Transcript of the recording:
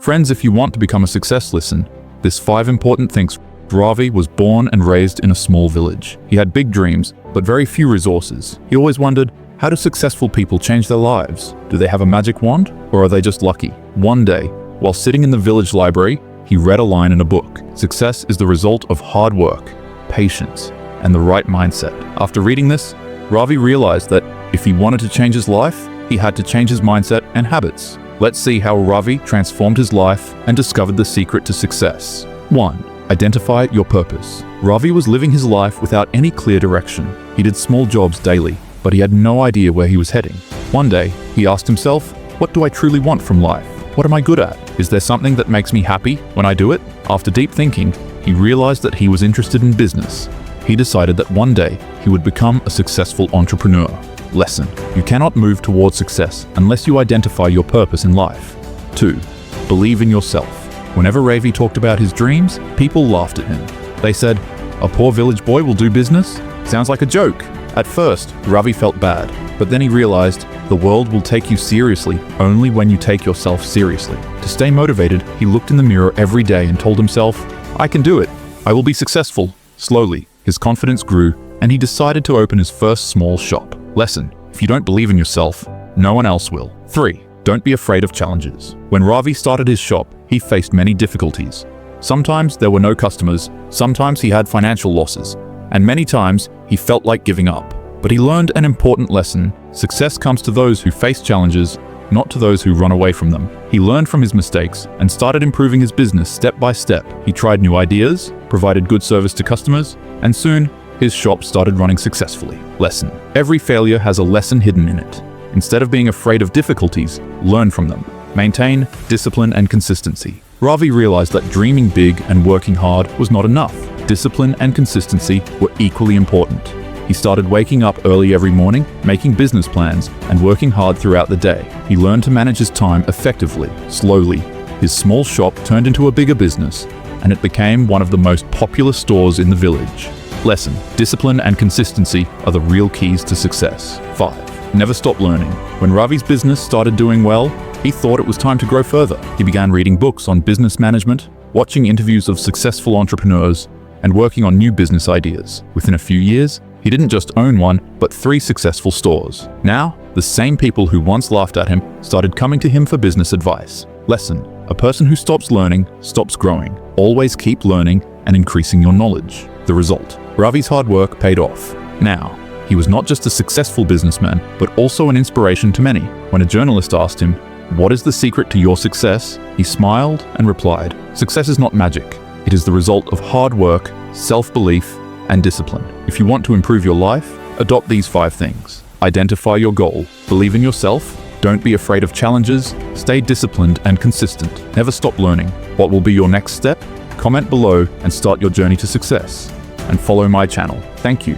Friends, if you want to become a success, listen. This 5 important things. Ravi was born and raised in a small village. He had big dreams, but very few resources. He always wondered, how do successful people change their lives? Do they have a magic wand, or are they just lucky? One day, while sitting in the village library, he read a line in a book. Success is the result of hard work, patience, and the right mindset. After reading this, Ravi realized that if he wanted to change his life, he had to change his mindset and habits. Let's see how Ravi transformed his life and discovered the secret to success. 1. Identify your purpose. Ravi was living his life without any clear direction. He did small jobs daily, but he had no idea where he was heading. One day, he asked himself, what do I truly want from life? What am I good at? Is there something that makes me happy when I do it? After deep thinking, he realized that he was interested in business. He decided that one day he would become a successful entrepreneur. Lesson: you cannot move towards success unless you identify your purpose in life. 2. Believe in yourself. Whenever Ravi talked about his dreams, people laughed at him. They said, "A poor village boy will do business? Sounds like a joke." At first, Ravi felt bad, but then he realized the world will take you seriously only when you take yourself seriously. To stay motivated, he looked in the mirror every day and told himself, "I can do it. I will be successful." Slowly, his confidence grew, and he decided to open his first small shop. Lesson: if you don't believe in yourself, no one else will. 3. Don't be afraid of challenges. When Ravi started his shop, he faced many difficulties. Sometimes there were no customers, sometimes he had financial losses, and many times he felt like giving up. But he learned an important lesson: success comes to those who face challenges, not to those who run away from them. He learned from his mistakes and started improving his business step by step. He tried new ideas, provided good service to customers, and soon his shop started running successfully. Lesson: every failure has a lesson hidden in it. Instead of being afraid of difficulties, learn from them. Maintain discipline and consistency. Ravi realized that dreaming big and working hard was not enough. Discipline and consistency were equally important. He started waking up early every morning, making business plans, and working hard throughout the day. He learned to manage his time effectively. Slowly, his small shop turned into a bigger business, and it became one of the most popular stores in the village. Lesson: discipline and consistency are the real keys to success. 5. Never stop learning. When Ravi's business started doing well, he thought it was time to grow further. He began reading books on business management, watching interviews of successful entrepreneurs, and working on new business ideas. Within a few years, he didn't just own one, but 3 successful stores. Now, the same people who once laughed at him started coming to him for business advice. Lesson: a person who stops learning stops growing. Always keep learning and increasing your knowledge. The result: Ravi's hard work paid off. Now, he was not just a successful businessman, but also an inspiration to many. When a journalist asked him, "What is the secret to your success?" he smiled and replied, "Success is not magic. It is the result of hard work, self-belief, and discipline." If you want to improve your life, adopt these 5 things. Identify your goal. Believe in yourself. Don't be afraid of challenges. Stay disciplined and consistent. Never stop learning. What will be your next step? Comment below and start your journey to success. And follow my channel. Thank you.